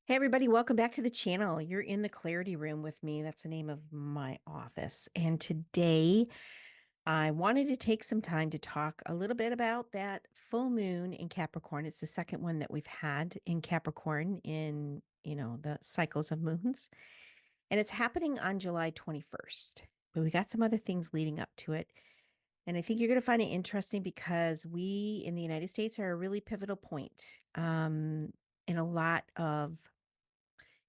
Hey everybody, welcome back to the channel. You're in the Clarity Room with me. That's the name of my office. And today I wanted to take some time to talk a little bit about that full moon in Capricorn. It's the second one that we've had in Capricorn in, the cycles of moons. And it's happening on July 21st. But we got some other things leading up to it. And I think you're going to find it interesting because we in the United States are a really pivotal point in a lot of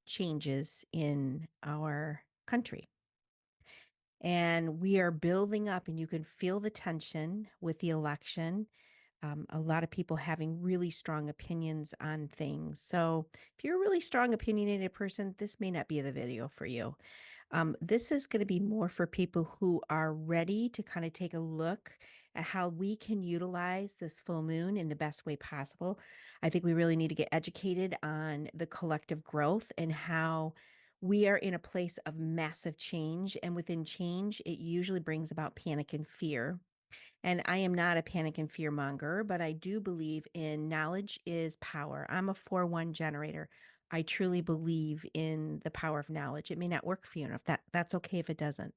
changes in our country. And we are building up, and you can feel the tension with the election. A lot of people having really strong opinions on things. So, if you're a really strong, opinionated person, this may not be the video for you. This is going to be more for people who are ready to kind of take a look at how we can utilize this full moon in the best way possible. I think we really need to get educated on the collective growth and how we are in a place of massive change. And within change, it usually brings about panic and fear. And I am not a panic and fear monger, but I do believe in knowledge is power. I'm a 4-1 generator. I truly believe in the power of knowledge. It may not work for you enough. That's okay if it doesn't.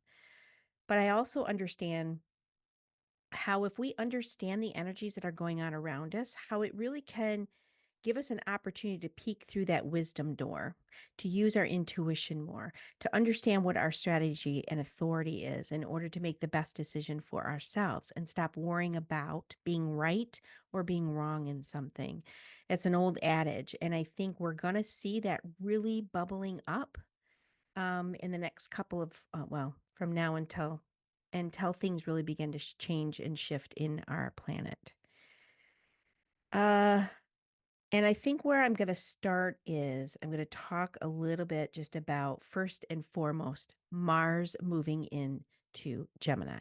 But I also understand how if we understand the energies that are going on around us, how it really can give us an opportunity to peek through that wisdom door, to use our intuition more, to understand what our strategy and authority is in order to make the best decision for ourselves and stop worrying about being right or being wrong in something. It's an old adage. And I think we're going to see that really bubbling up in the next couple of, from now until things really begin to change and shift in our planet. Uh, and I think where I'm going to start is I'm going to talk a little bit just about first and foremost Mars moving into Gemini.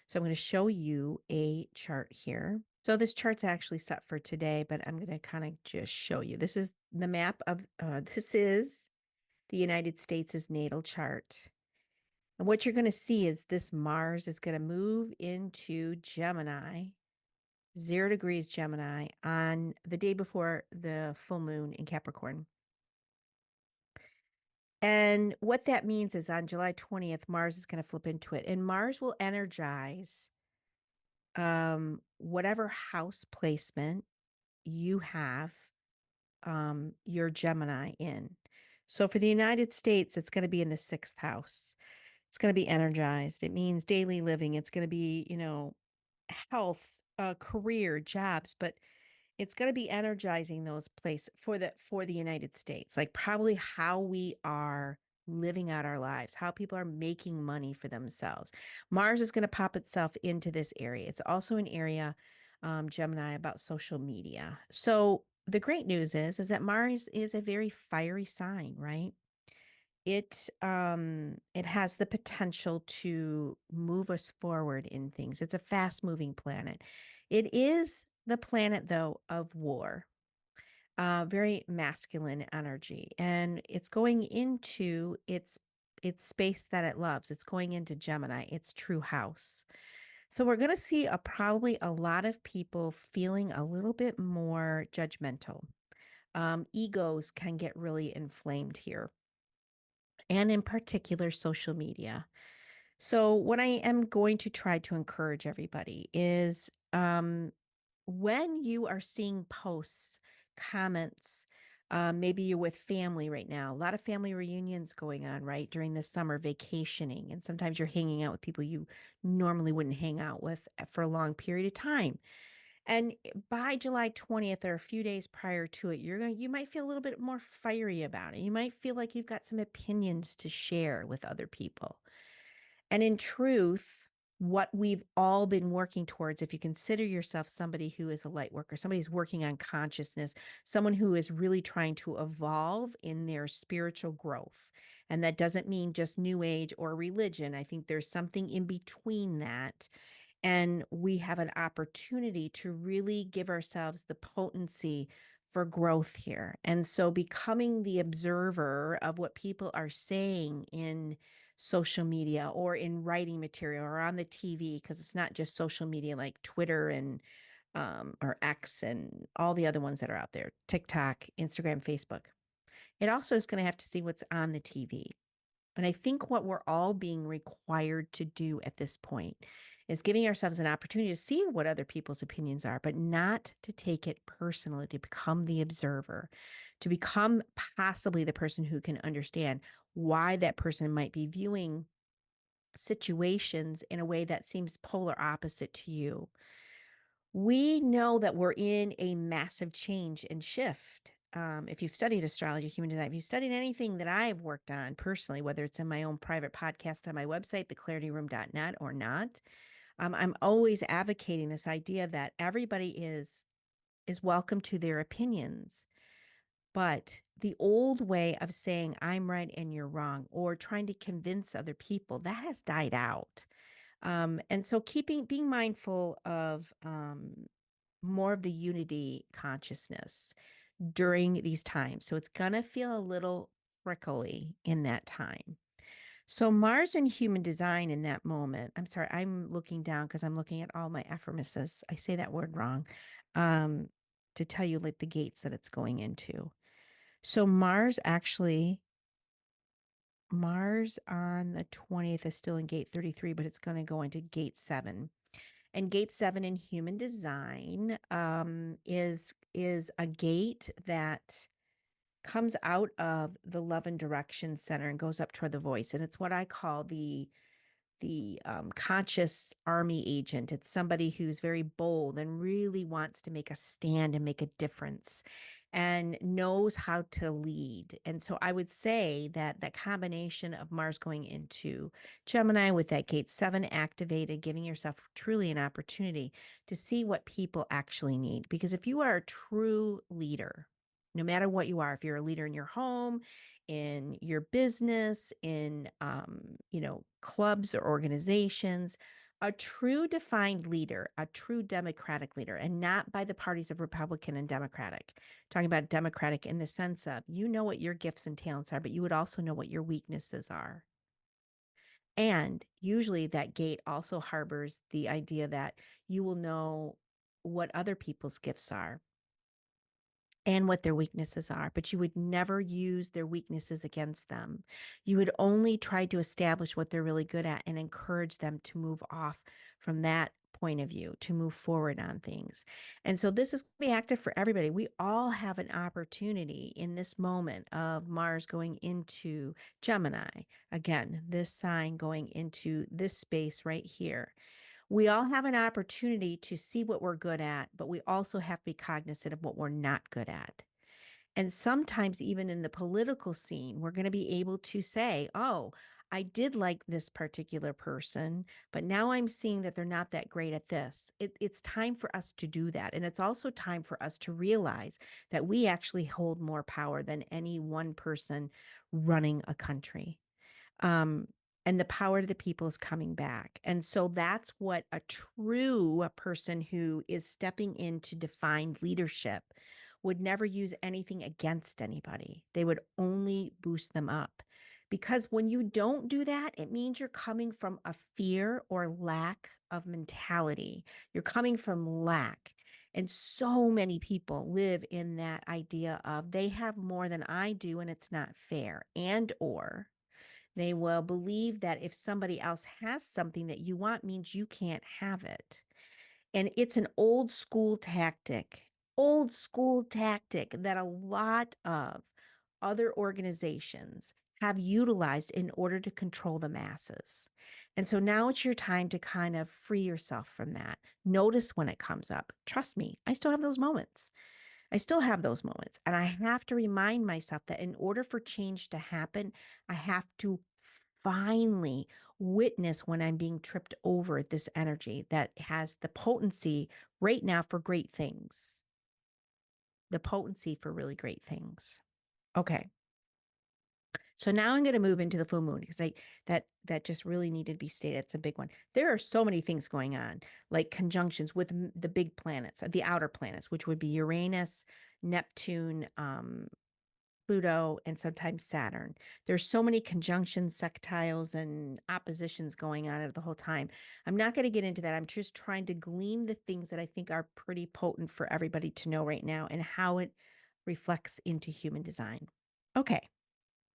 So I'm going to show you a chart here. So this chart's actually set for today, but I'm going to kind of just show you. This is the map of, this is the United States' natal chart. And what you're going to see is this Mars is going to move into Gemini 0 degrees Gemini on the day before the full moon in Capricorn. And what that means is on July 20th, Mars is going to flip into it, and Mars will energize whatever house placement you have your Gemini in. So for the United States, it's going to be in the sixth house. It's going to be energized. It means daily living. It's going to be, health, career, jobs, but it's going to be energizing those places for the United States, like probably how we are living out our lives, how people are making money for themselves. Mars is going to pop itself into this area. It's also an area, Gemini, about social media. So the great news is that Mars is a very fiery sign, right? It has the potential to move us forward in things. It's a fast moving planet. It is the planet though of war, very masculine energy, and it's going into its space that it loves. It's going into Gemini, its true house. So we're going to see probably a lot of people feeling a little bit more judgmental. Egos can get really inflamed here, and in particular, social media. So, what I am going to try to encourage everybody is when you are seeing posts, comments, maybe you're with family right now, a lot of family reunions going on, right, during the summer vacationing. And sometimes you're hanging out with people you normally wouldn't hang out with for a long period of time. And by July 20th or a few days prior to it, you might feel a little bit more fiery about it. You might feel like you've got some opinions to share with other people. And in truth, what we've all been working towards, if you consider yourself somebody who is a light worker, somebody who's working on consciousness, someone who is really trying to evolve in their spiritual growth. And that doesn't mean just new age or religion. I think there's something in between that. And we have an opportunity to really give ourselves the potency for growth here. And so becoming the observer of what people are saying in social media or in writing material or on the TV, because it's not just social media like Twitter and or X and all the other ones that are out there, TikTok, Instagram, Facebook. It also is going to have to see what's on the TV. And I think what we're all being required to do at this point is giving ourselves an opportunity to see what other people's opinions are, but not to take it personally, to become the observer, to become possibly the person who can understand why that person might be viewing situations in a way that seems polar opposite to you. We know that we're in a massive change and shift. If you've studied astrology, human design, if you've studied anything that I've worked on personally, whether it's in my own private podcast on my website, theclarityroom.net, or not, I'm always advocating this idea that everybody is welcome to their opinions. But the old way of saying I'm right and you're wrong, or trying to convince other people, that has died out. And so being mindful of more of the unity consciousness during these times. So it's going to feel a little prickly in that time. So Mars in human design in that moment, I'm sorry, I'm looking down because I'm looking at all my ephemeris. I say that word wrong, um, to tell you like the gates that it's going into. So Mars on the 20th is still in gate 33, but it's going to go into gate 7. And gate 7 in human design is a gate that comes out of the love and direction center and goes up toward the voice. And it's what I call the conscious army agent. It's somebody who's very bold and really wants to make a stand and make a difference and knows how to lead. And so I would say that that combination of Mars going into Gemini with that gate 7 activated, giving yourself truly an opportunity to see what people actually need. Because if you are a true leader, no matter what you are, if you're a leader in your home, in your business, in clubs or organizations, a true defined leader, a true democratic leader, and not by the parties of Republican and Democratic. Talking about democratic in the sense of you know what your gifts and talents are, but you would also know what your weaknesses are. And usually that gate also harbors the idea that you will know what other people's gifts are and what their weaknesses are, but you would never use their weaknesses against them. You would only try to establish what they're really good at and encourage them to move off from that point of view, to move forward on things. And so this is going to be active for everybody. We all have an opportunity in this moment of Mars going into Gemini. Again, this sign going into this space right here. We all have an opportunity to see what we're good at, but we also have to be cognizant of what we're not good at. And sometimes, even in the political scene, we're going to be able to say, oh, I did like this particular person, but now I'm seeing that they're not that great at this. It's time for us to do that. And it's also time for us to realize that we actually hold more power than any one person running a country. Um, and the power to the people is coming back. And so that's what a true person who is stepping into defined leadership would never use anything against anybody. They would only boost them up. Because when you don't do that, it means you're coming from a fear or lack of mentality. You're coming from lack. And so many people live in that idea of they have more than I do and it's not fair. And or they will believe that if somebody else has something that you want means you can't have it. And it's an old school tactic that a lot of other organizations have utilized in order to control the masses. And so now it's your time to kind of free yourself from that. Notice when it comes up. Trust me, I still have those moments. I still have those moments. And I have to remind myself that in order for change to happen, I have to finally witness when I'm being tripped over this energy that has the potency right now for great things, the potency for really great things. Okay. So now I'm going to move into the full moon because that just really needed to be stated. It's a big one. There are so many things going on, like conjunctions with the big planets, the outer planets, which would be Uranus, Neptune, Pluto, and sometimes Saturn. There's so many conjunctions, sextiles, and oppositions going on at the whole time. I'm not going to get into that. I'm just trying to glean the things that I think are pretty potent for everybody to know right now and how it reflects into human design. Okay.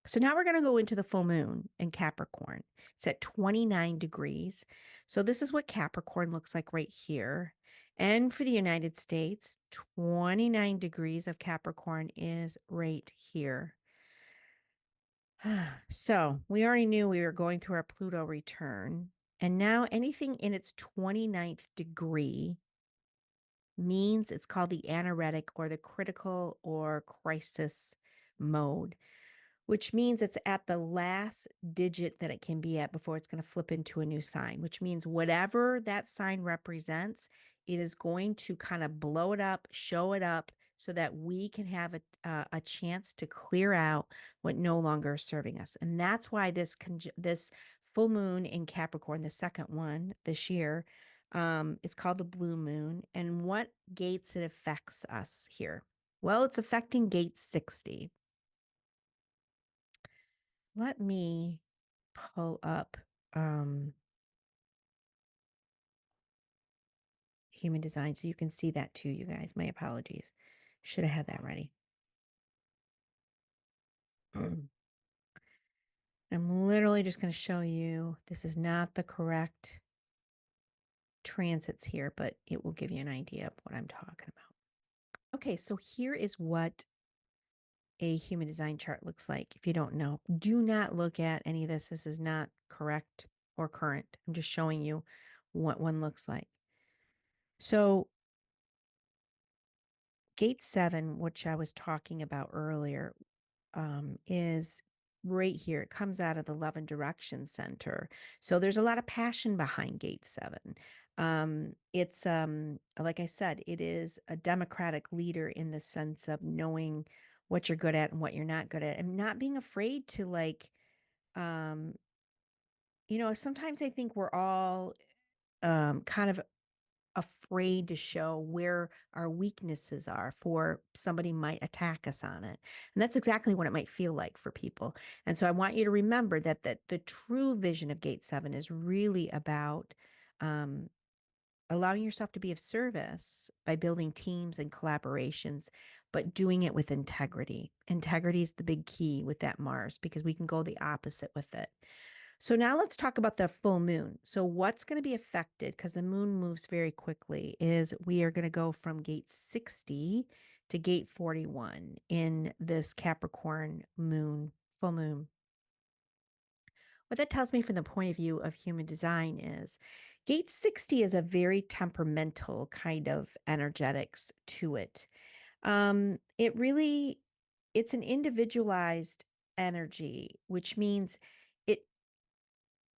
So now we're going to go into the full moon in Capricorn. It's at 29 degrees. So this is what Capricorn looks like right here. And for the United States, 29 degrees of Capricorn is right here. So we already knew we were going through our Pluto return. And now anything in its 29th degree means it's called the anaretic or the critical or crisis mode, which means it's at the last digit that it can be at before it's going to flip into a new sign, which means whatever that sign represents, it is going to kind of blow it up, show it up, so that we can have a chance to clear out what no longer is serving us. And that's why this full moon in Capricorn, the second one this year, it's called the blue moon. And what gates it affects us here? Well, it's affecting gate 60. Let me pull up human design so you can see that too, you guys. My apologies. Should have had that ready. I'm literally just going to show you. This is not the correct transits here, but it will give you an idea of what I'm talking about. Okay, so here is what a human design chart looks like. If you don't know, do not look at any of this. This is not correct or current. I'm just showing you what one looks like. So gate 7, which I was talking about earlier, is right here. It comes out of the Love and Direction Center. So there's a lot of passion behind gate 7. It's like I said, it is a democratic leader in the sense of knowing what you're good at and what you're not good at, and not being afraid to um, sometimes I think we're all kind of afraid to show where our weaknesses are, for somebody might attack us on it. And that's exactly what it might feel like for people. And so I want you to remember that the true vision of gate 7 is really about um, allowing yourself to be of service by building teams and collaborations, but doing it with integrity. Integrity is the big key with that Mars, because we can go the opposite with it. So now let's talk about the full moon. So what's going to be affected, because the moon moves very quickly, is we are going to go from gate 60 to gate 41 in this Capricorn moon, full moon. What that tells me from the point of view of human design is gate 60 is a very temperamental kind of energetics to it. It really, it's an individualized energy, which means it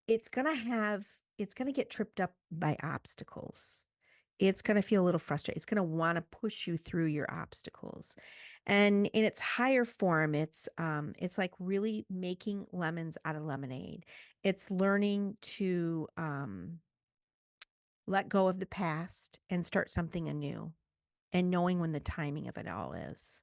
it's going to get tripped up by obstacles. It's going to feel a little frustrated. It's going to want to push you through your obstacles. And in its higher form, it's like really making lemons out of lemonade. It's learning to let go of the past and start something anew, and knowing when the timing of it all is.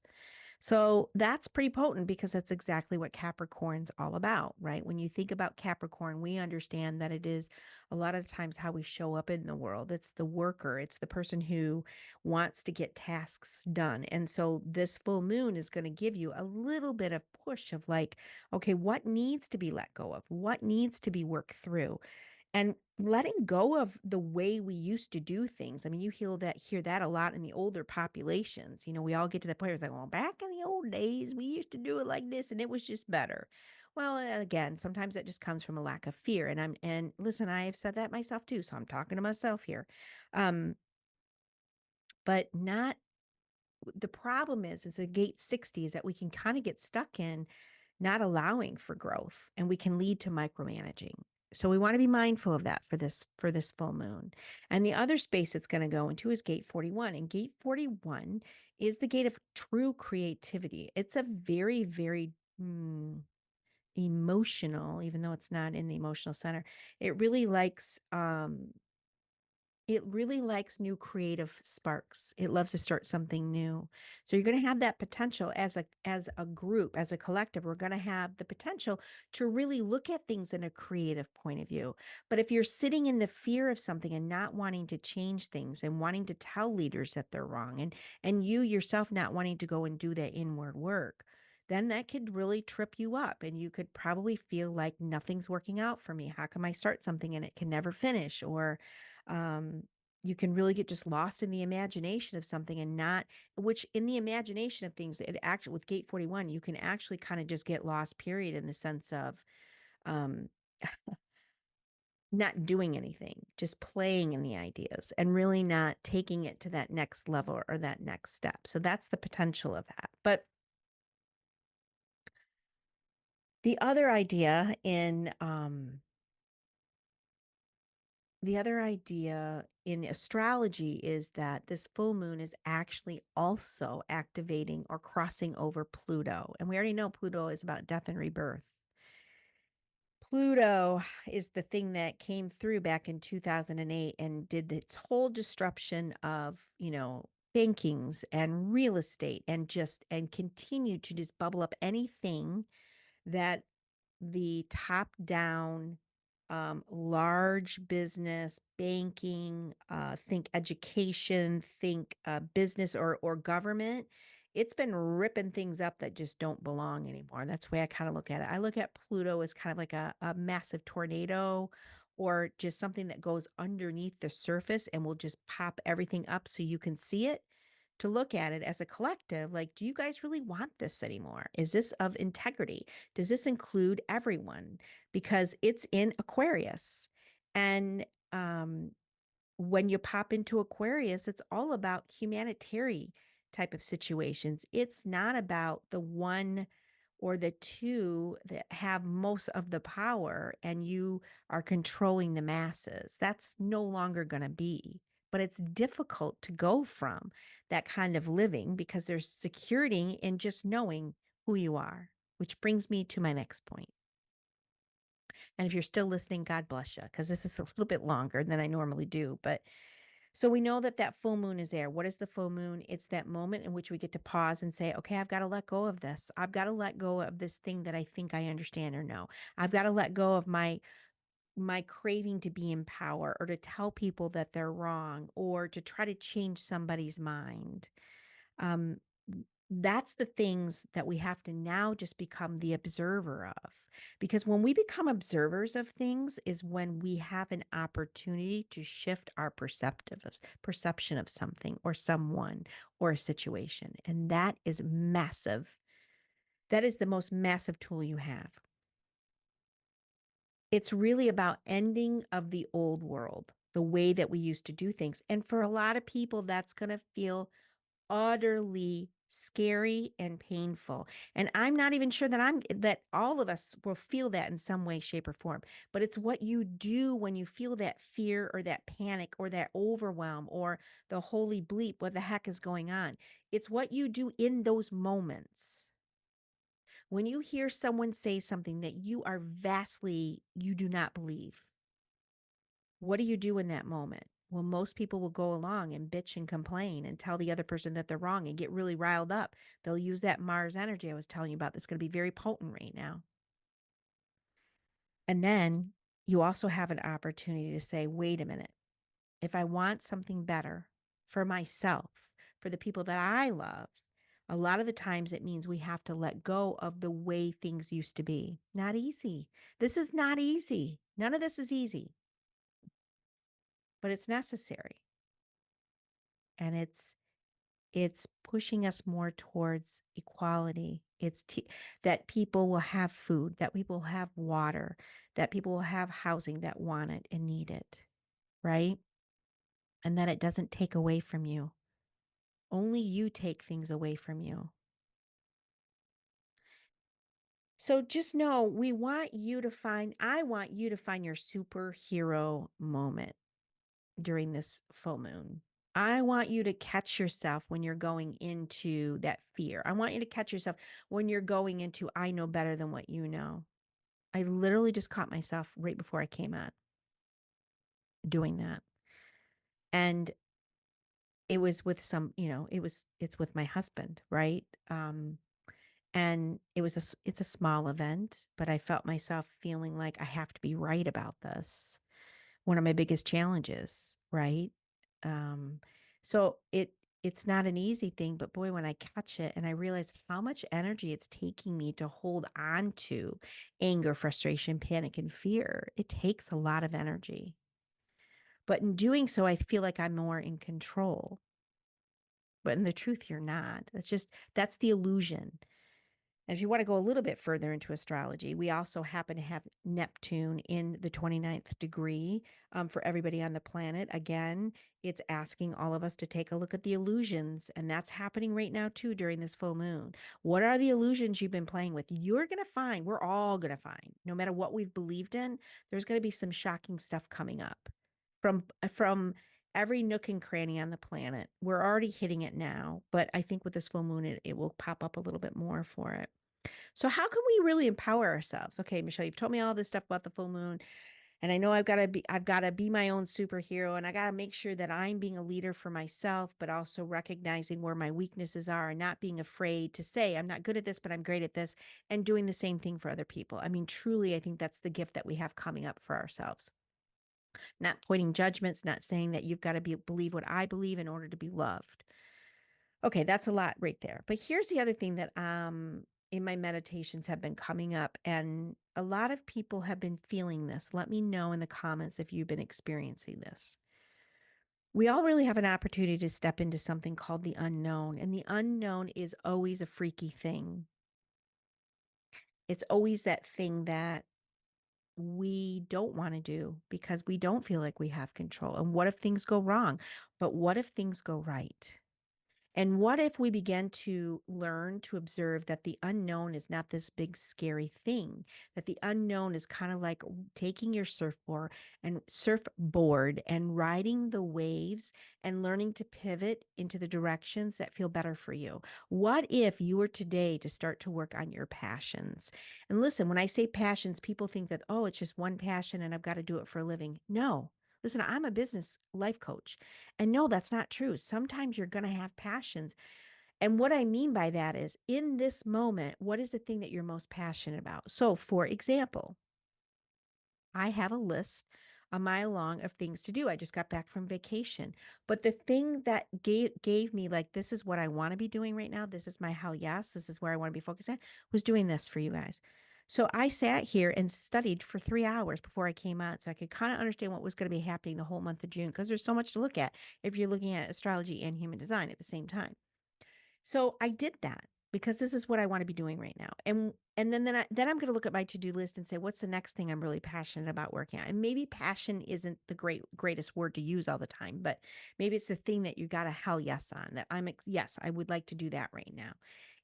So that's pretty potent, because that's exactly what Capricorn's all about, right? When you think about Capricorn, we understand that it is a lot of times how we show up in the world. It's the worker, it's the person who wants to get tasks done. And so this full moon is going to give you a little bit of push of like, okay, what needs to be let go of? What needs to be worked through? And letting go of the way we used to do things. I mean, you hear that a lot in the older populations. We all get to the point where it's like, well, back in the old days, we used to do it like this and it was just better. Well, again, sometimes that just comes from a lack of fear. And listen, I have said that myself too. So I'm talking to myself here. Um, but not the problem is a gate 60 is that we can kind of get stuck in not allowing for growth, and we can lead to micromanaging. So we want to be mindful of that for this full moon. And the other space it's going to go into is gate 41. And gate 41 is the gate of true creativity. It's a very, very emotional, even though it's not in the emotional center. It really likes new creative sparks. It loves to start something new. So you're going to have that potential as a group, as a collective. We're going to have the potential to really look at things in a creative point of view. But if you're sitting in the fear of something and not wanting to change things and wanting to tell leaders that they're wrong, and you yourself not wanting to go and do that inward work, then that could really trip you up and you could probably feel like nothing's working out for me. How come I start something and it can never finish? Or you can really get just lost in the imagination of something and not, which in the imagination of things, it actually, with gate 41, you can actually kind of just get lost, period, in the sense of um, not doing anything, just playing in the ideas and really not taking it to that next level or that next step. So that's the potential of that. But the other idea in astrology is that this full moon is actually also activating or crossing over Pluto. And we already know Pluto is about death and rebirth. Pluto is the thing that came through back in 2008 and did its whole disruption of, bankings and real estate and continued to just bubble up anything that the top down, large business, banking, think education, think business or government. It's been ripping things up that just don't belong anymore. And that's the way I kind of look at it. I look at Pluto as kind of like a massive tornado or just something that goes underneath the surface and will just pop everything up so you can see it. To look at it as a collective, like, do you guys really want this anymore? Is this of integrity? Does this include everyone? Because it's in Aquarius. And when you pop into Aquarius, it's all about humanitarian type of situations. It's not about the one or the two that have most of the power and you are controlling the masses. That's no longer going to be. But it's difficult to go from that kind of living because there's security in just knowing who you are, which brings me to my next point. And if you're still listening, God bless you, because this is a little bit longer than I normally do. But so we know that that full moon is there. What is the full moon? It's that moment in which we get to pause and say, okay, I've got to let go of this. I've got to let go of this thing that I think I understand or know. I've got to let go of my craving to be in power or to tell people that they're wrong or to try to change somebody's mind. Um, that's the things that we have to now just become the observer of. Because when we become observers of things is when we have an opportunity to shift our perception of something or someone or a situation. And that is massive. That is the most massive tool you have. It's really about ending of the old world, the way that we used to do things. And for a lot of people, that's going to feel utterly scary and painful. And I'm not even sure that all of us will feel that in some way, shape, or form. But it's what you do when you feel that fear or that panic or that overwhelm or the holy bleep, what the heck is going on? It's what you do in those moments. When you hear someone say something that you do not believe, what do you do in that moment? Well, most people will go along and bitch and complain and tell the other person that they're wrong and get really riled up. They'll use that Mars energy I was telling you about that's going to be very potent right now. And then you also have an opportunity to say, wait a minute, if I want something better for myself, for the people that I love, a lot of the times it means we have to let go of the way things used to be. Not easy. This is not easy. None of this is easy, but it's necessary. And it's pushing us more towards equality. That people will have food, that people will have water, that people will have housing that want it and need it, right? And that it doesn't take away from you. Only you take things away from you. So just know I want you to find your superhero moment during this full moon. I want you to catch yourself when you're going into that fear. I want you to catch yourself when you're going into, I know better than what you know. I literally just caught myself right before I came on doing that. And it was with it's with my husband, right? And it's a small event, but I felt myself feeling like I have to be right about this. One of my biggest challenges, right? Um, so it's not an easy thing, but boy, when I catch it and I realize how much energy it's taking me to hold on to anger, frustration, panic, and fear, it takes a lot of energy. But in doing so, I feel like I'm more in control. But in the truth, you're not. That's the illusion. And if you want to go a little bit further into astrology, we also happen to have Neptune in the 29th degree for everybody on the planet. Again, it's asking all of us to take a look at the illusions. And that's happening right now, too, during this full moon. What are the illusions you've been playing with? You're going to find, we're all going to find, no matter what we've believed in, there's going to be some shocking stuff coming up from every nook and cranny on the planet. We're already hitting it now, but I think with this full moon, it will pop up a little bit more for it. So how can we really empower ourselves? Okay, Michelle, you've told me all this stuff about the full moon, and I know I've got to be my own superhero, and I got to make sure that I'm being a leader for myself, but also recognizing where my weaknesses are and not being afraid to say I'm not good at this, but I'm great at this, and doing the same thing for other people. I mean, truly, I think that's the gift that we have coming up for ourselves. Not pointing judgments, not saying that you've got to believe what I believe in order to be loved. Okay, that's a lot right there. But here's the other thing that in my meditations have been coming up, and a lot of people have been feeling this. Let me know in the comments if you've been experiencing this. We all really have an opportunity to step into something called the unknown, and the unknown is always a freaky thing. It's always that thing that we don't want to do because we don't feel like we have control. And what if things go wrong? But what if things go right? And what if we begin to learn to observe that the unknown is not this big scary thing, that the unknown is kind of like taking your surfboard and riding the waves and learning to pivot into the directions that feel better for you? What if you were today to start to work on your passions? And listen, when I say passions, people think that, oh, it's just one passion and I've got to do it for a living. No. Listen, I'm a business life coach. And no, that's not true. Sometimes you're going to have passions. And what I mean by that is in this moment, what is the thing that you're most passionate about? So, for example, I have a list a mile long of things to do. I just got back from vacation. But the thing that gave me like this is what I want to be doing right now. This is my hell yes. This is where I want to be focused on was doing this for you guys. So I sat here and studied for 3 hours before I came on so I could kind of understand what was going to be happening the whole month of June because there's so much to look at if you're looking at astrology and human design at the same time. So I did that because this is what I want to be doing right now. And then I'm going to look at my to-do list and say, what's the next thing I'm really passionate about working on? And maybe passion isn't the greatest word to use all the time, but maybe it's the thing that you got a hell yes on that yes, I would like to do that right now.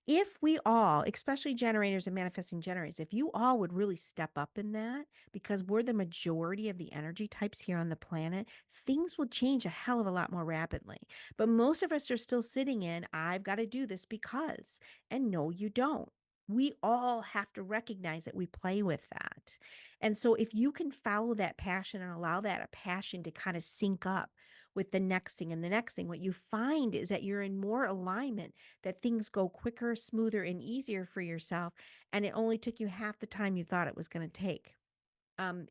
If we all, especially generators and manifesting generators, if you all would really step up in that, because we're the majority of the energy types here on the planet, things will change a hell of a lot more rapidly. But most of us are still sitting in, I've got to do this because, and no, you don't. We all have to recognize that we play with that. And so if you can follow that passion and allow that passion to kind of sync up with the next thing and the next thing, what you find is that you're in more alignment, that things go quicker, smoother, and easier for yourself. And it only took you half the time you thought it was going to take.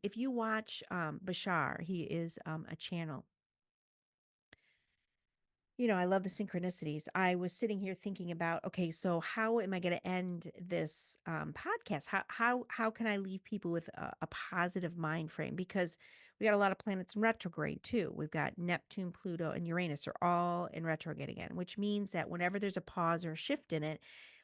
If you watch Bashar, he is a channel. I love the synchronicities. I was sitting here thinking about, okay, so how am I going to end this podcast? How can I leave people with a positive mind frame? Because we got a lot of planets in retrograde too. We've got Neptune, Pluto, and Uranus are all in retrograde again, which means that whenever there's a pause or a shift in it,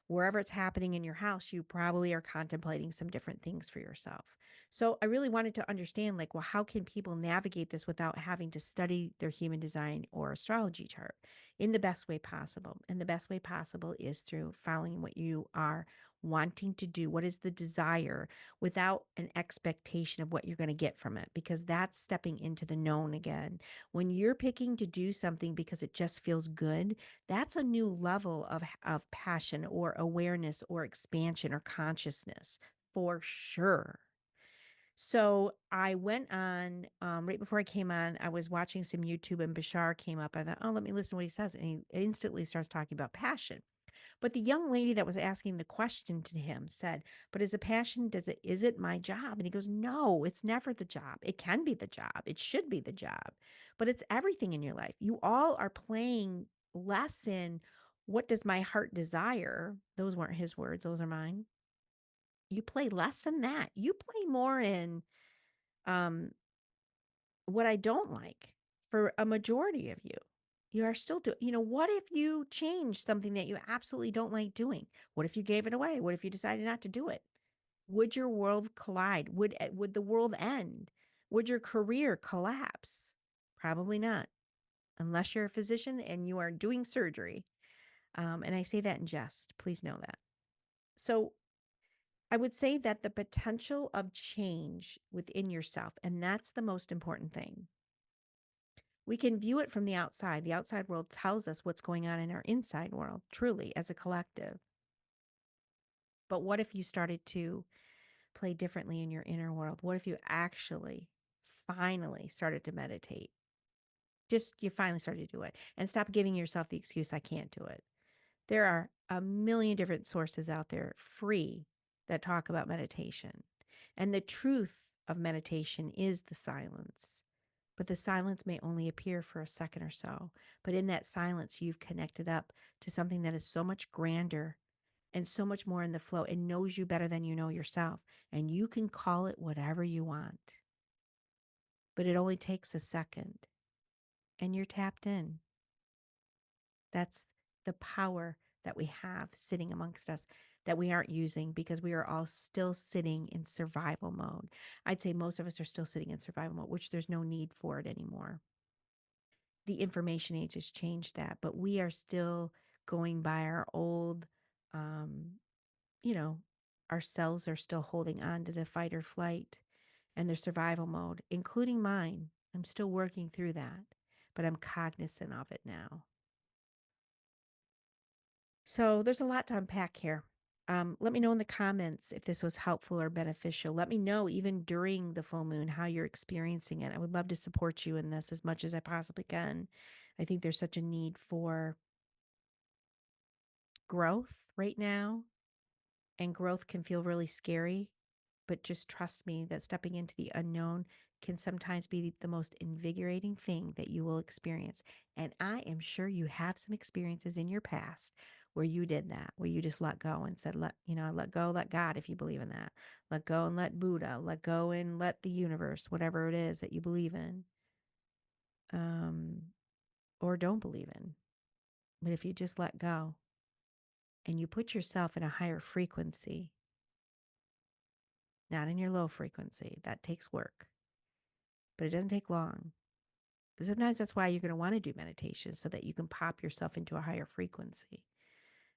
wherever it's happening in your house, you probably are contemplating some different things for yourself. So I really wanted to understand, like, well, how can people navigate this without having to study their human design or astrology chart in the best way possible? And the best way possible is through following what you are wanting to do. What is the desire without an expectation of what you're going to get from it? Because that's stepping into the known again. When you're picking to do something because it just feels good, that's a new level of passion or awareness or expansion or consciousness for sure. So I went on right before I came on. I was watching some YouTube and Bashar came up. I thought, oh, let me listen to what he says. And he instantly starts talking about passion. But the young lady that was asking the question to him said, but is a passion, is it my job? And he goes, no, it's never the job. It can be the job. It should be the job, but it's everything in your life. You all are playing less in what does my heart desire? Those weren't his words, those are mine. You play less in that. You play more in um, what I don't like for a majority of you. You are still doing, what if you change something that you absolutely don't like doing? What if you gave it away? What if you decided not to do it? Would your world collide? Would the world end? Would your career collapse? Probably not, unless you're a physician and you are doing surgery. And I say that in jest. Please know that. So I would say that the potential of change within yourself, and that's the most important thing. We can view it from the outside. The outside world tells us what's going on in our inside world, truly, as a collective. But what if you started to play differently in your inner world? What if you actually finally started to meditate? Just you finally started to do it and stop giving yourself the excuse, I can't do it. There are a million different sources out there free that talk about meditation. And the truth of meditation is the silence. But the silence may only appear for a second or so. But in that silence, you've connected up to something that is so much grander and so much more in the flow and knows you better than you know yourself. And you can call it whatever you want. But it only takes a second and you're tapped in. That's the power that we have sitting amongst us that we aren't using because we are all still sitting in survival mode. I'd say most of us are still sitting in survival mode, which there's no need for it anymore. The information age has changed that, but we are still going by our old, um, you know, our cells are still holding on to the fight or flight and their survival mode, including mine. I'm still working through that, but I'm cognizant of it now. So there's a lot to unpack here. Let me know in the comments if this was helpful or beneficial. Let me know even during the full moon how you're experiencing it. I would love to support you in this as much as I possibly can. I think there's such a need for growth right now, and growth can feel really scary. But just trust me that stepping into the unknown can sometimes be the most invigorating thing that you will experience. And I am sure you have some experiences in your past where you did that, where you just let go and said, let go, let God, if you believe in that. Let go and let Buddha, let go and let the universe, whatever it is that you believe in, um, or don't believe in. But if you just let go and you put yourself in a higher frequency, not in your low frequency, that takes work, but it doesn't take long. Sometimes that's why you're going to want to do meditation so that you can pop yourself into a higher frequency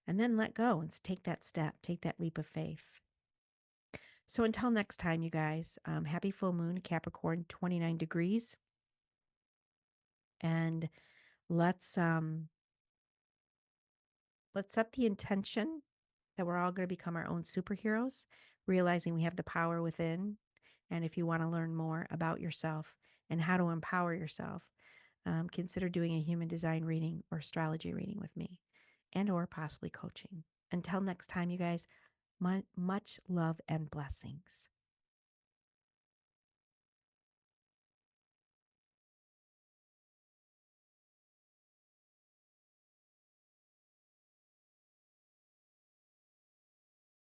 and then let go and take that step, take that leap of faith. So until next time, you guys, happy full moon, Capricorn, 29 degrees. And let's set the intention that we're all going to become our own superheroes, realizing we have the power within. And if you want to learn more about yourself and how to empower yourself, consider doing a human design reading or astrology reading with me and or possibly coaching. Until next time, you guys, much love and blessings.